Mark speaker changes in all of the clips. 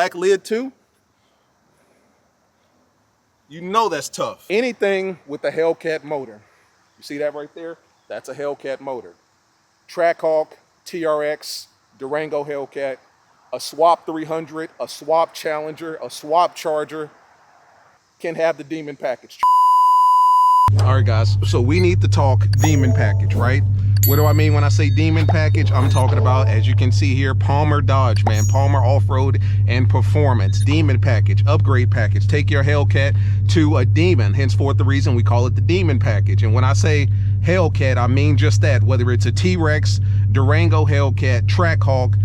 Speaker 1: black lid too. You know that's tough. Anything with a Hellcat motor. You see that right there? That's a Hellcat motor. Trackhawk, TRX, Durango Hellcat, a swap 300, a swap Challenger, a swap Charger can have the Demon package. All right, guys, so we need to talk Demon package, right? What do I mean when I say Demon package? I'm talking about, as you can see here, Palmer Dodge, man. Palmer Off-Road and Performance. Demon package, upgrade package. Take your Hellcat to a Demon. Henceforth, the reason we call it the Demon package. And when I say Hellcat, I mean just that. Whether it's a T-Rex, Durango Hellcat, Trackhawk,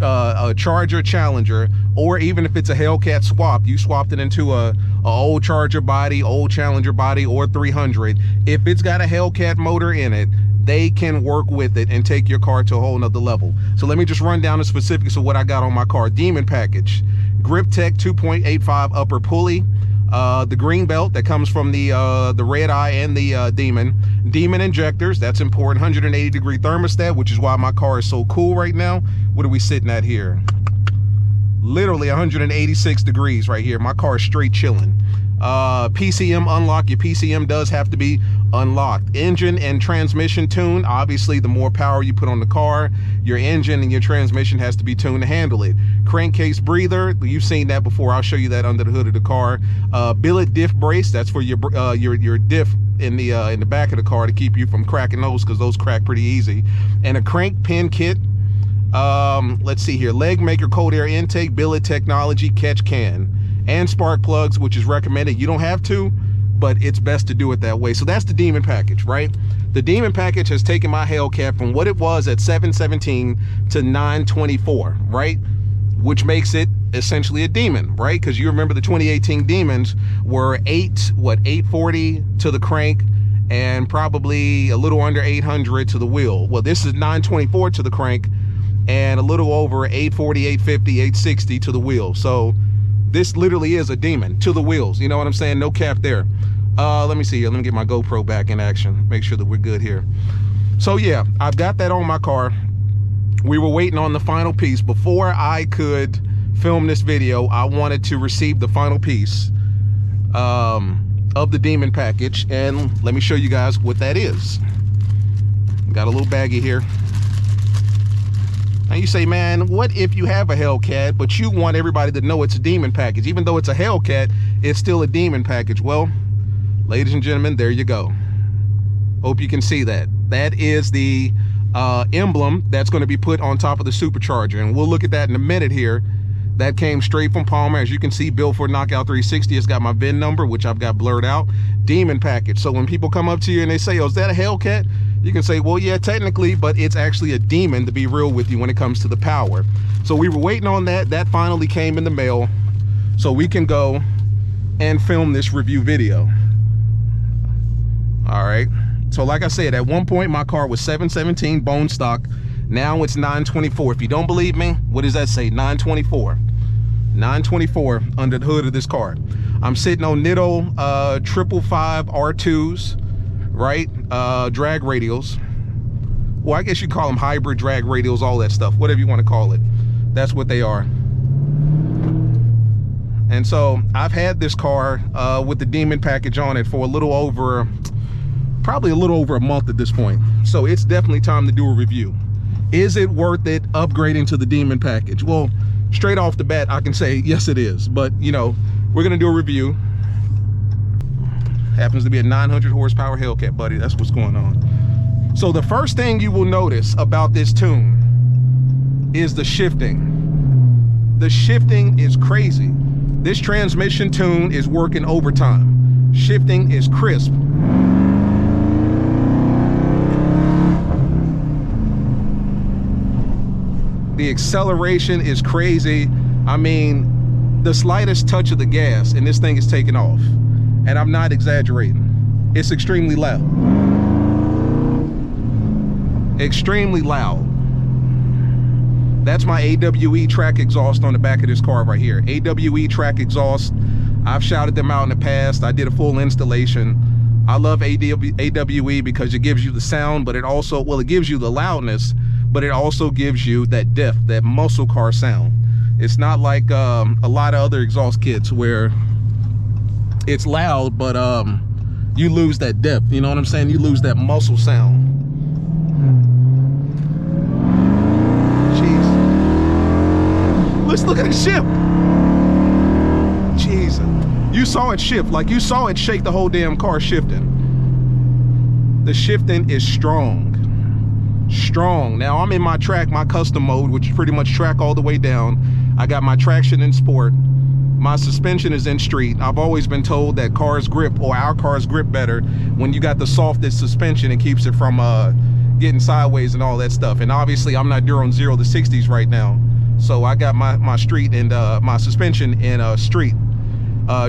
Speaker 1: a Charger Challenger, or even if it's a Hellcat swap, you swapped it into a old Charger body, old Challenger body, or 300. If it's got a Hellcat motor in it, they can work with it and take your car to a whole nother level. So let me just run down the specifics of what I got on my car. Demon package, Grip Tech 2.85 upper pulley, the green belt that comes from the Red Eye and the Demon. Demon injectors, that's important. 180 degree thermostat, which is why my car is so cool right now. What are we sitting at here? Literally 186 degrees right here. My car is straight chilling. PCM unlock. Your PCM does have to be unlocked. Engine and transmission tune. Obviously, the more power you put on the car, your engine and your transmission has to be tuned to handle it. Crankcase breather. You've seen that before. I'll show you that under the hood of the car. Billet diff brace. That's for your diff in the back of the car to keep you from cracking those, because those crack pretty easy. And a crank pin kit. Let's see here. Leg maker cold air intake, billet technology, catch can, and spark plugs, which is recommended. You don't have to, but it's best to do it that way. So that's the Demon package, right? The Demon package has taken my Hellcat from what it was at 717 to 924, right? Which makes it essentially a Demon, right? Because you remember the 2018 Demons were 840 to the crank and probably a little under 800 to the wheel. Well, this is 924 to the crank and a little over 840, 850, 860 to the wheel. So this literally is a Demon to the wheels. You know what I'm saying? No cap there. Let me see here. Let me get my GoPro back in action. Make sure that we're good here. So yeah, I've got that on my car. We were waiting on the final piece. Before I could film this video, I wanted to receive the final piece of the Demon package. And let me show you guys what that is. Got a little baggie here. Now you say, man, what if you have a Hellcat, but you want everybody to know it's a Demon package? Even though it's a Hellcat, it's still a Demon package. Well, ladies and gentlemen, there you go. Hope you can see that. That is the emblem that's going to be put on top of the supercharger. And we'll look at that in a minute here. That came straight from Palmer. As you can see, built for Knockout 360. It's got my VIN number, which I've got blurred out. Demon package. So when people come up to you and they say, oh, is that a Hellcat? You can say, well, yeah, technically, but it's actually a Demon, to be real with you, when it comes to the power. So we were waiting on that. That finally came in the mail. So we can go and film this review video. All right. So like I said, at one point, my car was 717 bone stock. Now it's 924. If you don't believe me, what does that say? 924. 924 under the hood of this car. I'm sitting on Nitto 555 R2s, right? Drag radials. Well, I guess you call them hybrid drag radials, all that stuff, whatever you want to call it. That's what they are. And so I've had this car with the Demon package on it for a little over, probably a little over a month at this point. So it's definitely time to do a review. Is it worth it upgrading to the Demon package? Well, straight off the bat, I can say yes, it is. But you know, we're gonna do a review. Happens to be a 900 horsepower Hellcat, buddy. That's what's going on. So the first thing you will notice about this tune is the shifting. The shifting is crazy. This transmission tune is working overtime. Shifting is crisp. The acceleration is crazy. I mean, the slightest touch of the gas and this thing is taking off. And I'm not exaggerating. It's extremely loud. Extremely loud. That's my AWE track exhaust on the back of this car right here. AWE track exhaust. I've shouted them out in the past. I did a full installation. I love AWE because it gives you the sound, but it also, well, it gives you the loudness, but it also gives you that diff, that muscle car sound. It's not like a lot of other exhaust kits where it's loud, but you lose that depth. You know what I'm saying? You lose that muscle sound. Jeez. Let's look at it shift. Jesus. You saw it shift. Like, you saw it shake the whole damn car shifting. The shifting is strong. Strong. Now I'm in my track, my custom mode, which is pretty much track all the way down. I got my traction in sport. My suspension is in street. I've always been told that cars grip, or our cars grip better when you got the softest suspension. It keeps it from getting sideways and all that stuff. And obviously I'm not doing 0 to 60s right now, so I got my street and my suspension in street.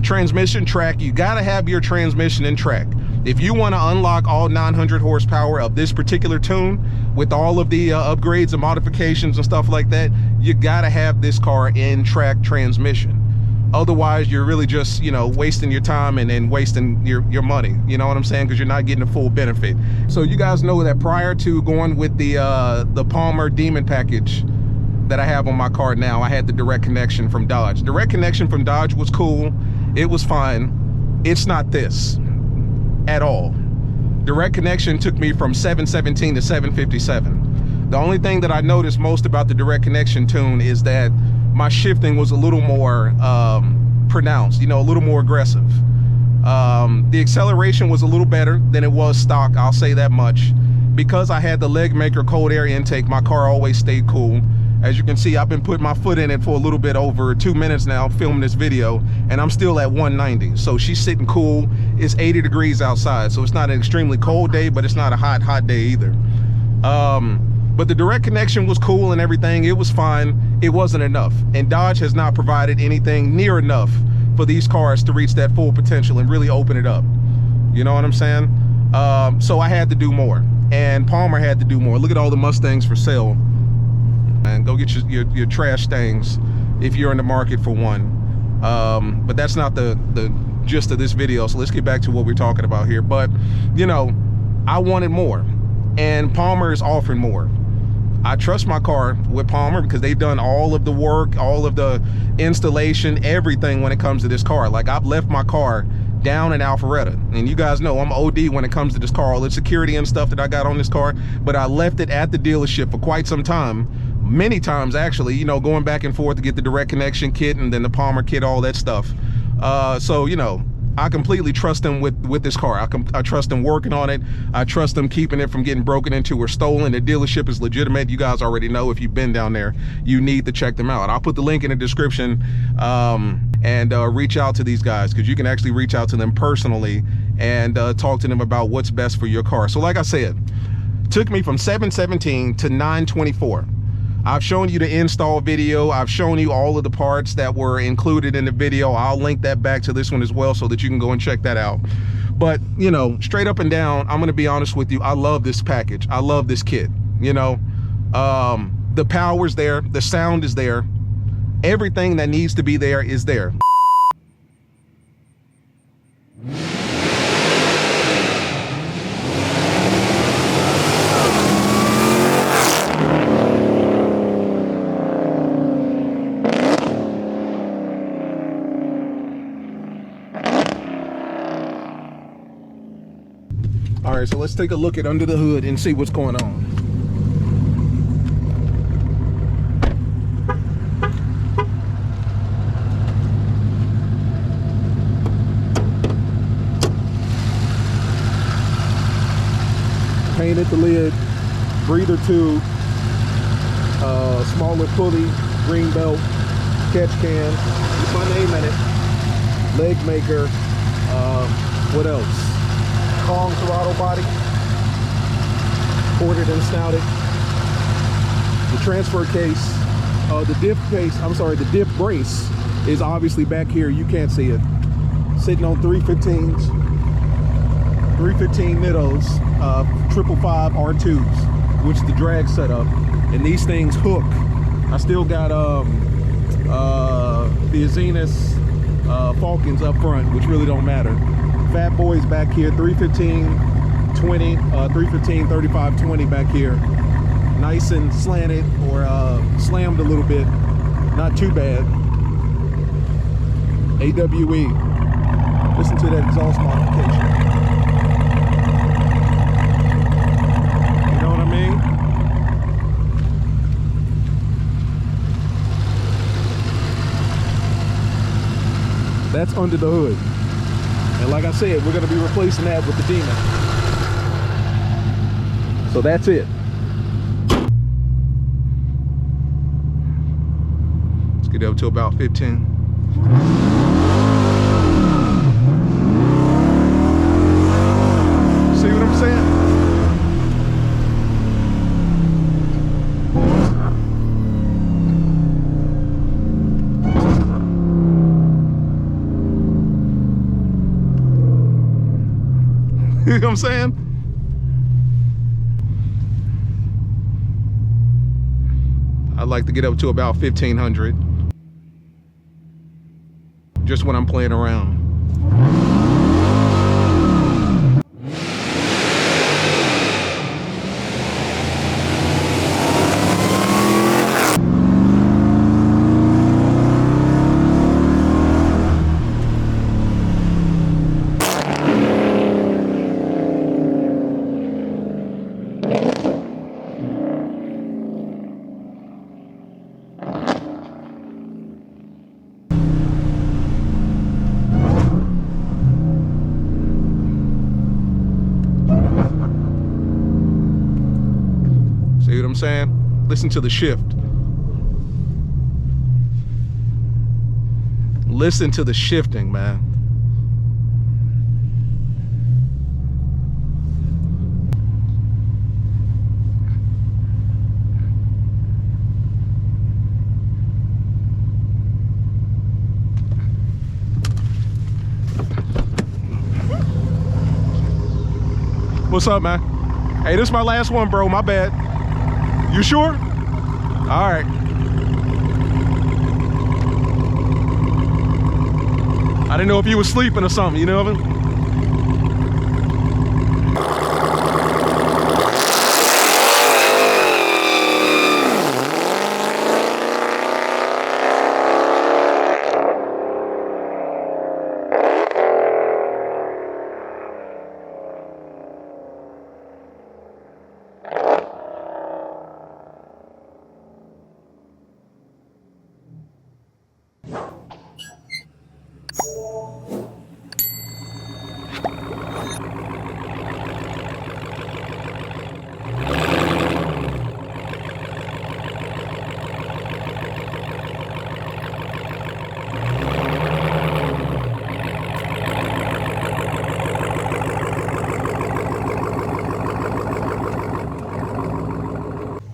Speaker 1: Transmission track, you gotta have your transmission in track. If you want to unlock all 900 horsepower of this particular tune with all of the upgrades and modifications and stuff like that, you gotta have this car in track transmission. Otherwise, you're really just, you know, wasting your time and wasting your money. You know what I'm saying? Because you're not getting the full benefit. So you guys know that prior to going with the Palmer Demon package that I have on my car now, I had the direct connection from Dodge. Direct connection from Dodge was cool. It was fine. It's not this at all. Direct connection took me from 717 to 757. The only thing that I noticed most about the direct connection tune is that my shifting was a little more pronounced, you know, a little more aggressive. The acceleration was a little better than it was stock, I'll say that much. Because I had the leg maker cold air intake, my car always stayed cool. As you can see, I've been putting my foot in it for a little bit over 2 minutes now, filming this video, and I'm still at 190. So she's sitting cool. It's 80 degrees outside, so it's not an extremely cold day, but it's not a hot day either. But the direct connection was cool and everything. It was fine. It wasn't enough. And Dodge has not provided anything near enough for these cars to reach that full potential and really open it up. You know what I'm saying? So I had to do more, and Palmer had to do more. Look at all the Mustangs for sale. And go get your trash things if you're in the market for one. But that's not the gist of this video, so let's get back to what we're talking about here. But you know, I wanted more, and Palmer is offering more. I trust my car with Palmer because they've done all of the work, all of the installation, everything when it comes to this car. Like, I've left my car down in Alpharetta, and you guys know I'm OD when it comes to this car, all the security and stuff that I got on this car, but I left it at the dealership for quite some time, many times actually, you know, going back and forth to get the direct connection kit and then the Palmer kit, all that stuff. So, you know, I completely trust them with this car. I trust them working on it. I trust them keeping it from getting broken into or stolen. The dealership is legitimate. You guys already know, if you've been down there, you need to check them out. I'll put the link in the description, and reach out to these guys, because you can actually reach out to them personally and talk to them about what's best for your car. So like I said, took me from 717 to 924. I've shown you the install video. I've shown you all of the parts that were included in the video. I'll link that back to this one as well so that you can go and check that out. But, you know, straight up and down, I'm going to be honest with you. I love this package. I love this kit. You know, the power's there. The sound is there. Everything that needs to be there is there. All right, so let's take a look at under the hood and see what's going on. Painted the lid, breather tube, smaller pulley, green belt, catch can, with my name in it, leg maker, what else? Kong throttle body, ported and snouted. The transfer case, the diff brace is obviously back here. You can't see it. Sitting on 315s, 315 Nittos, 555 R2s, which is the drag setup. And these things hook. I still got the Azenis Falcons up front, which really don't matter. Fat Boys back here, 315 20, 315 35 20 back here, nice and slanted or slammed a little bit. Not too bad. HWY. Listen to that exhaust modification. You know what I mean? That's under the hood. And like I said, we're going to be replacing that with the Demon. So that's it. Let's get up to about 15. See what I'm saying? You know what I'm saying? I'd like to get up to about 1500. Just when I'm playing around. See what I'm saying? Listen to the shift. Listen to the shifting, man. What's up, man? Hey, this is my last one, bro. My bad. You sure? All right. I didn't know if you were sleeping or something, you know what I mean?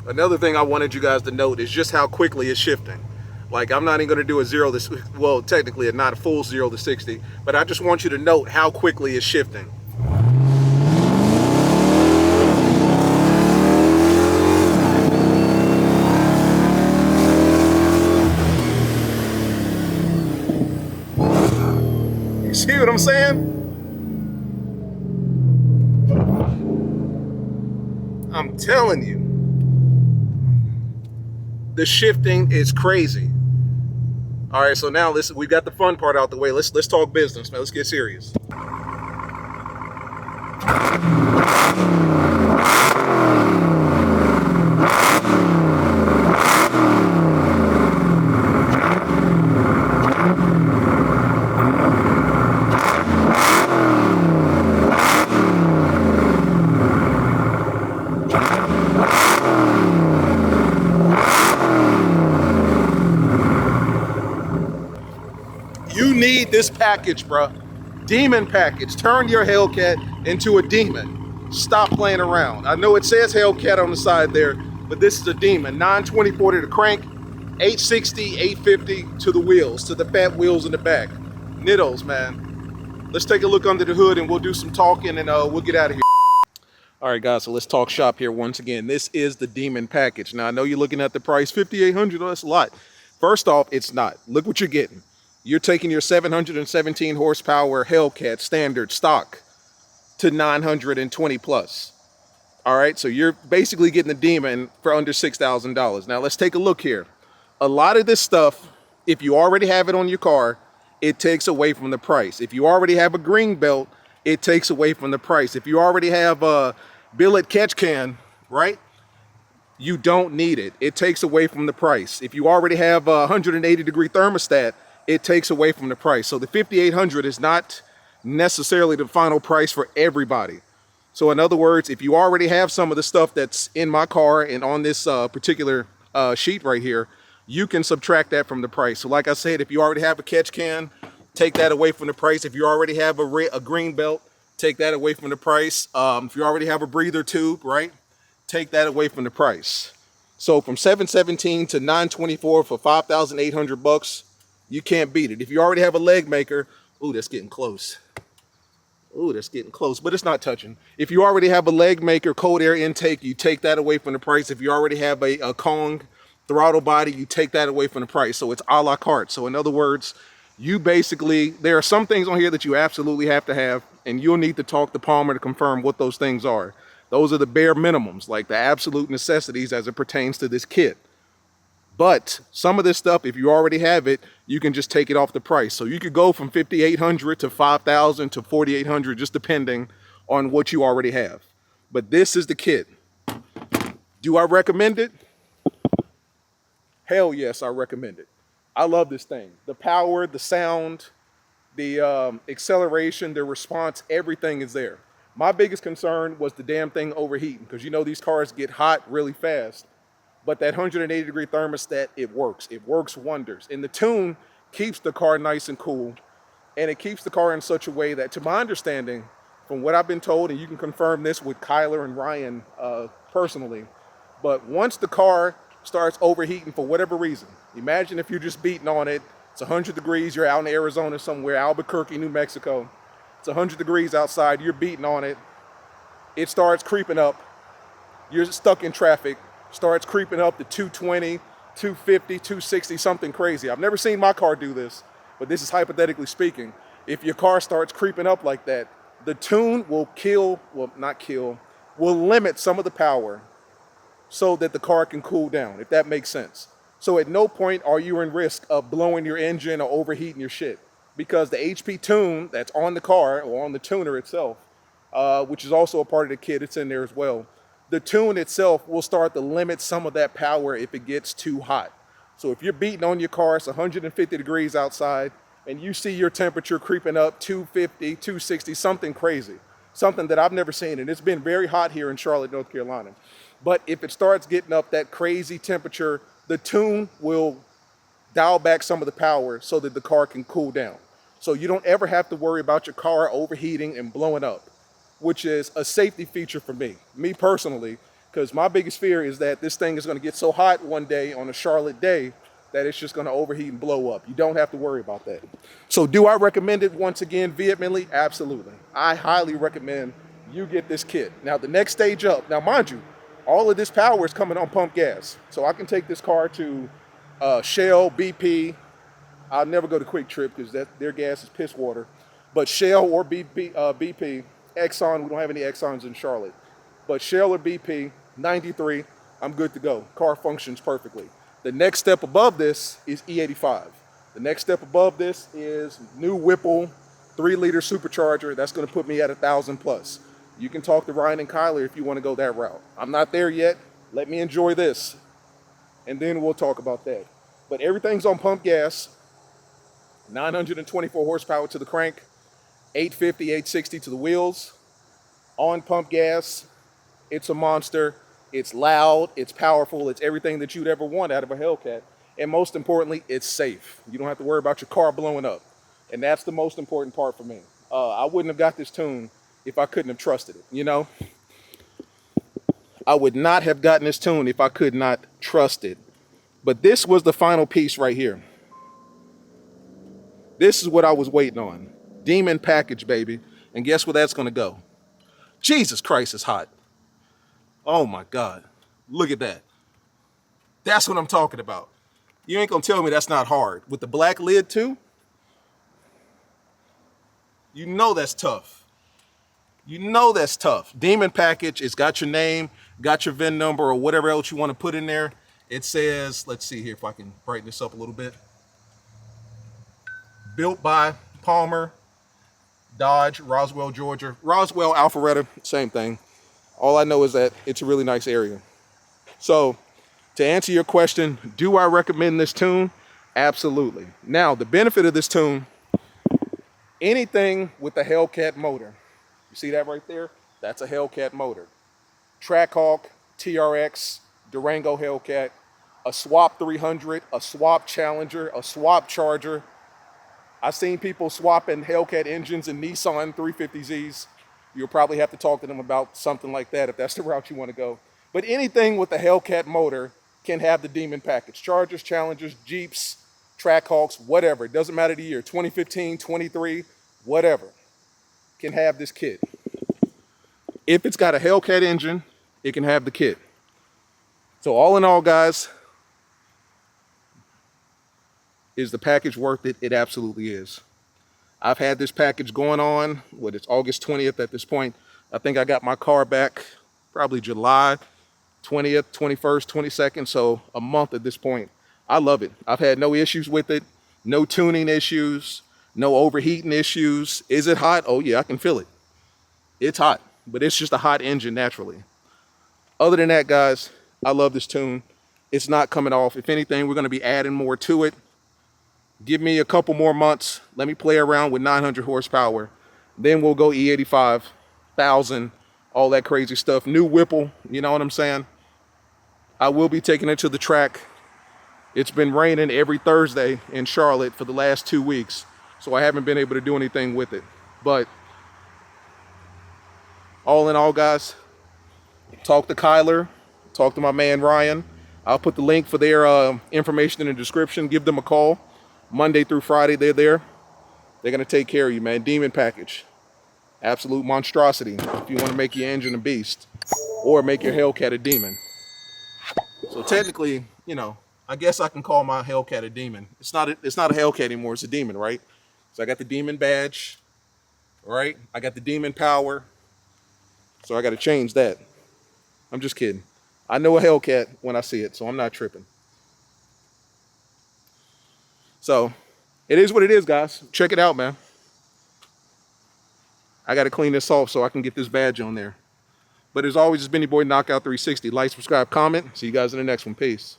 Speaker 1: Another thing I wanted you guys to note is just how quickly it's shifting. Like, I'm not even gonna do a 0 to, well, technically not a full 0 to 60, but I just want you to note how quickly it's shifting. You see what I'm saying? I'm telling you. The shifting is crazy. All right, so now listen, we got the fun part out the way. Let's talk business, man. Let's get serious. You need this package, bro. Demon package. Turn your Hellcat into a Demon. Stop playing around. I know it says Hellcat on the side there, but this is a Demon. 920/40 to crank, 860, 850 to the wheels, to the fat wheels in the back. Nittos, man. Let's take a look under the hood and we'll do some talking and we'll get out of here. All right, guys, so let's talk shop here once again. This is the Demon package. Now, I know you're looking at the price, $5,800. Oh, that's a lot. First off, it's not. Look what you're getting. You're taking your 717 horsepower Hellcat standard stock to 920 plus. All right, so you're basically getting the Demon for under $6,000. Now, let's take a look here. A lot of this stuff, if you already have it on your car, it takes away from the price. If you already have a green belt, it takes away from the price. If you already have a billet catch can, right? You don't need it. It takes away from the price. If you already have a 180-degree thermostat, it takes away from the price. So the 5800 is not necessarily the final price for everybody. So in other words, if you already have some of the stuff that's in my car and on this particular sheet right here, you can subtract that from the price. So like I said, if you already have a catch can, take that away from the price. If you already have a green belt, take that away from the price. If you already have a breather tube, right? Take that away from the price. So from $717 to $924 for $5,800, you can't beat it. If you already have a leg maker, ooh, that's getting close. Ooh, that's getting close, but it's not touching. If you already have a leg maker, cold air intake, you take that away from the price. If you already have a Kong throttle body, you take that away from the price. So it's a la carte. So in other words, you basically, there are some things on here that you absolutely have to have, and you'll need to talk to Palmer to confirm what those things are. Those are the bare minimums, like the absolute necessities as it pertains to this kit. But some of this stuff, if you already have it, you can just take it off the price. So you could go from $5,800 to $5,000 to $4,800, just depending on what you already have. But this is the kit. Do I recommend it? Hell yes, I recommend it. I love this thing. The power, the sound, the acceleration, the response, everything is there. My biggest concern was the damn thing overheating, because you know these cars get hot really fast. But that 180-degree thermostat, it works. It works wonders. And the tune keeps the car nice and cool. And it keeps the car in such a way that, to my understanding, from what I've been told, and you can confirm this with Kylar and Ryan personally, but once the car starts overheating for whatever reason, imagine if you're just beating on it, it's 100 degrees, you're out in Arizona somewhere, Albuquerque, New Mexico, it's 100 degrees outside, you're beating on it, it starts creeping up, you're stuck in traffic, starts creeping up to 220, 250, 260, something crazy. I've never seen my car do this, but this is hypothetically speaking. If your car starts creeping up like that, the tune will will limit some of the power so that the car can cool down, if that makes sense. So at no point are you in risk of blowing your engine or overheating your shit, because the HP tune that's on the car or on the tuner itself, which is also a part of the kit, it's in there as well. The tune itself will start to limit some of that power if it gets too hot. So if you're beating on your car, it's 150 degrees outside, and you see your temperature creeping up 250, 260, something crazy, something that I've never seen, and it's been very hot here in Charlotte, North Carolina. But if it starts getting up that crazy temperature, the tune will dial back some of the power so that the car can cool down. So you don't ever have to worry about your car overheating and blowing up, which is a safety feature for me personally, because my biggest fear is that this thing is going to get so hot one day on a Charlotte day that it's just going to overheat and blow up. You don't have to worry about that. So do I recommend it once again vehemently? Absolutely. I highly recommend you get this kit. Now the next stage up, now mind you, all of this power is coming on pump gas. So I can take this car to Shell, BP. I'll never go to Quick Trip because their gas is piss water. But Shell or BP, Exxon, we don't have any Exxons in Charlotte, but Shell or BP, 93, I'm good to go. Car functions perfectly. The next step above this is E85. The next step above this is new Whipple 3-liter supercharger. That's going to put me at 1,000 plus. You can talk to Ryan and Kylar if you want to go that route. I'm not there yet. Let me enjoy this, and then we'll talk about that. But everything's on pump gas, 924 horsepower to the crank, 850, 860 to the wheels, on pump gas. It's a monster. It's loud, it's powerful, it's everything that you'd ever want out of a Hellcat. And most importantly, it's safe. You don't have to worry about your car blowing up. And that's the most important part for me. I wouldn't have got this tune if I couldn't have trusted it, you know? I would not have gotten this tune if I could not trust it. But this was the final piece right here. This is what I was waiting on. Demon package, baby. And guess where that's gonna go? Jesus Christ, it's hot. Oh my God, look at that. That's what I'm talking about. You ain't gonna tell me that's not hard. With the black lid too? You know that's tough. You know that's tough. Demon package, it's got your name, got your VIN number or whatever else you wanna put in there. It says, let's see here if I can brighten this up a little bit. Built by Palmer, Dodge, Roswell, Georgia. Roswell, Alpharetta, same thing. All I know is that it's a really nice area. So to answer your question, do I recommend this tune? Absolutely. Now, the benefit of this tune, anything with the Hellcat motor, you see that right there? That's a Hellcat motor. Trackhawk, TRX, Durango Hellcat, a swap 300, a swap Challenger, a swap Charger. I've seen people swapping Hellcat engines and Nissan 350Zs. You'll probably have to talk to them about something like that if that's the route you want to go. But anything with the Hellcat motor can have the Demon package. Chargers, Challengers, Jeeps, Trackhawks, whatever. It doesn't matter the year, 2015, 23, whatever, can have this kit. If it's got a Hellcat engine, it can have the kit. So all in all, guys, is the package worth it? It absolutely is. I've had this package going on, it's August 20th at this point. I think I got my car back probably July 20th, 21st, 22nd, so a month at this point. I love it. I've had no issues with it, no tuning issues, no overheating issues. Is it hot? Oh yeah, I can feel it. It's hot, but it's just a hot engine naturally. Other than that, guys, I love this tune. It's not coming off. If anything, we're gonna be adding more to it. Give me a couple more months. Let me play around with 900 horsepower. Then we'll go E85, 1000, all that crazy stuff. New Whipple, you know what I'm saying? I will be taking it to the track. It's been raining every Thursday in Charlotte for the last 2 weeks, so I haven't been able to do anything with it. But all in all, guys, talk to Kylar, talk to my man Ryan. I'll put the link for their information in the description. Give them a call. Monday through Friday, they're there. They're gonna take care of you, man. Demon package. Absolute monstrosity if you wanna make your engine a beast or make your Hellcat a demon. So technically, you know, I guess I can call my Hellcat a demon. It's not a Hellcat anymore, it's a demon, right? So I got the demon badge, right? I got the demon power. So I gotta change that. I'm just kidding. I know a Hellcat when I see it, so I'm not tripping. So it is what it is, guys. Check it out, man. I got to clean this off so I can get this badge on there. But as always, it's been your boy Knockout 360. Like, subscribe, comment. See you guys in the next one. Peace.